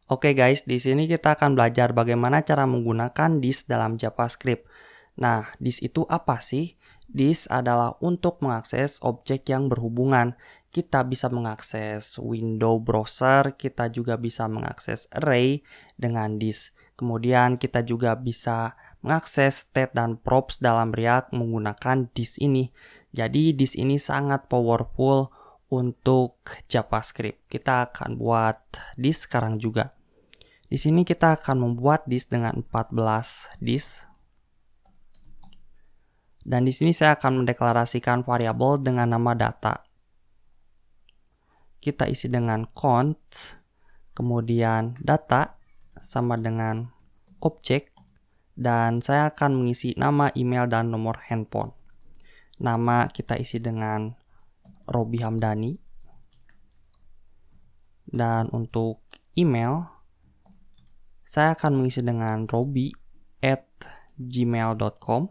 Oke guys, di sini kita akan belajar bagaimana cara menggunakan this dalam JavaScript. Nah, this itu apa sih? This adalah untuk mengakses objek yang berhubungan. Kita bisa mengakses window browser, kita juga bisa mengakses array dengan this. Kemudian kita juga bisa mengakses state dan props dalam React menggunakan this ini. Jadi this ini sangat powerful untuk JavaScript. Kita akan buat this sekarang juga. Di sini kita akan membuat this dengan 14 this. Dan di sini saya akan mendeklarasikan variabel dengan nama data. Kita isi dengan count, kemudian data sama dengan objek, dan saya akan mengisi nama, email, dan nomor handphone. Nama kita isi dengan Robi Hamdani. Dan untuk email, saya akan mengisi dengan robi@gmail.com.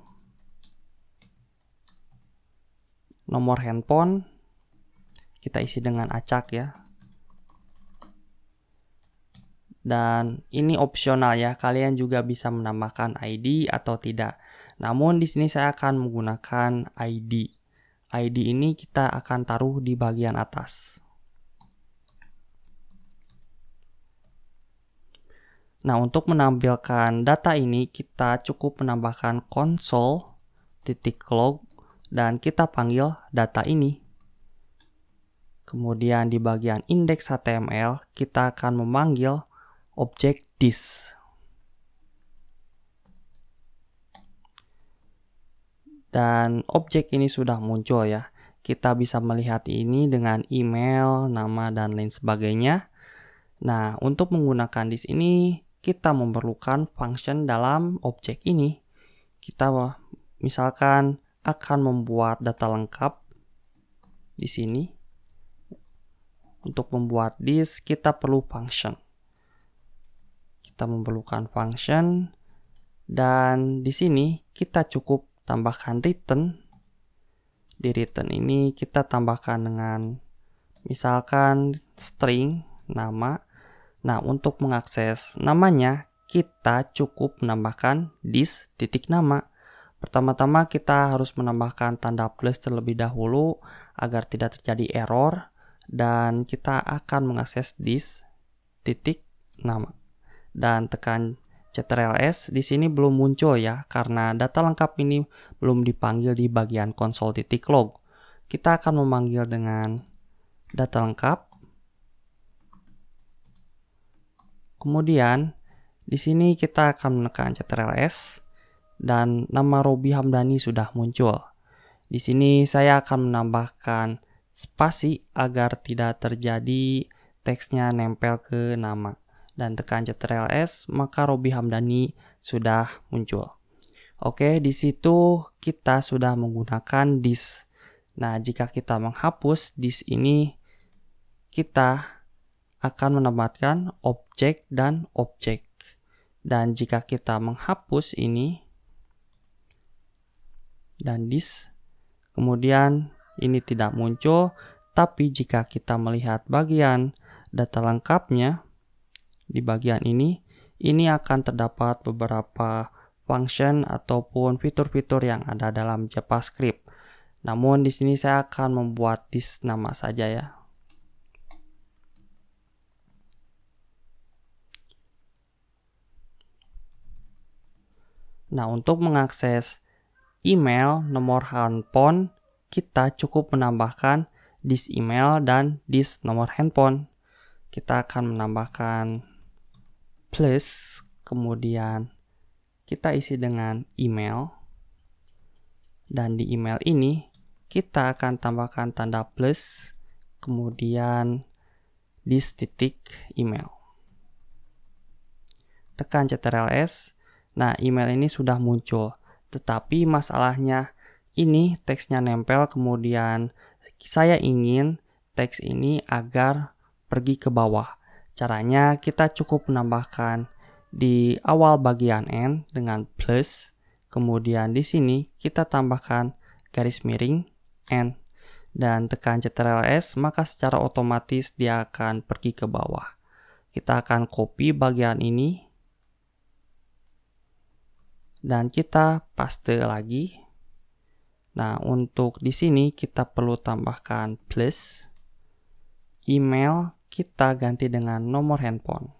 Nomor handphone kita isi dengan acak ya. Dan ini opsional ya, kalian juga bisa menambahkan ID atau tidak. Namun di sini saya akan menggunakan ID. ID ini kita akan taruh di bagian atas. Nah, untuk menampilkan data ini, kita cukup menambahkan console.log dan kita panggil data ini. Kemudian di bagian index HTML, kita akan memanggil objek this. Dan objek ini sudah muncul ya. Kita bisa melihat ini dengan email, nama, dan lain sebagainya. Nah, untuk menggunakan this ini, kita memerlukan function dalam objek ini. Kita misalkan akan membuat data lengkap di sini. Untuk membuat this, kita perlu function. Kita memerlukan function, dan di sini kita cukup tambahkan return. Di return ini kita tambahkan dengan misalkan string nama. Nah, untuk mengakses namanya, kita cukup menambahkan this titik nama. Pertama-tama kita harus menambahkan tanda plus terlebih dahulu agar tidak terjadi error. Dan kita akan mengakses this titik nama. Dan tekan Ctrl+S. Di sini belum muncul ya, karena data lengkap ini belum dipanggil di bagian console.log. Kita akan memanggil dengan data lengkap. Kemudian di sini kita akan menekan Ctrl+S dan nama Robi Hamdani sudah muncul. Di sini saya akan menambahkan spasi agar tidak terjadi teksnya nempel ke nama. Dan tekan Ctrl+S, maka Robi Hamdani sudah muncul. Oke, di situ kita sudah menggunakan this. Nah, jika kita menghapus this ini, kita akan menambahkan objek dan objek. Dan jika kita menghapus ini dan this, kemudian ini tidak muncul, tapi jika kita melihat bagian data lengkapnya di bagian ini akan terdapat beberapa function ataupun fitur-fitur yang ada dalam JavaScript. Namun di sini saya akan membuat this nama saja ya. Nah, untuk mengakses email, nomor handphone, kita cukup menambahkan this email dan this nomor handphone. Kita akan menambahkan plus, kemudian kita isi dengan email. Dan di email ini, kita akan tambahkan tanda plus, kemudian this titik email. Tekan Ctrl+S. Nah, email ini sudah muncul, tetapi masalahnya ini teksnya nempel, kemudian saya ingin teks ini agar pergi ke bawah. Caranya kita cukup menambahkan di awal bagian n dengan plus, kemudian di sini kita tambahkan garis miring n, dan tekan Ctrl+S, maka secara otomatis dia akan pergi ke bawah. Kita akan copy bagian ini. Dan kita paste lagi. Nah, untuk di sini kita perlu tambahkan plus. Email kita ganti dengan nomor handphone.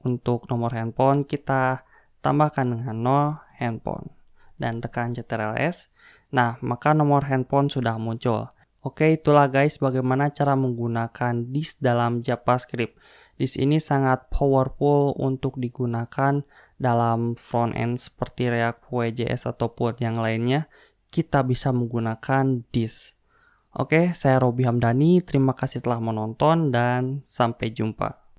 Untuk nomor handphone kita tambahkan dengan no handphone. Dan tekan Ctrl+S. Nah, maka nomor handphone sudah muncul. Oke, itulah guys bagaimana cara menggunakan this dalam JavaScript. This ini sangat powerful untuk digunakan dalam front end seperti React, Vue.js ataupun yang lainnya. Kita bisa menggunakan this. Oke, saya Robi Hamdani. Terima kasih telah menonton dan sampai jumpa.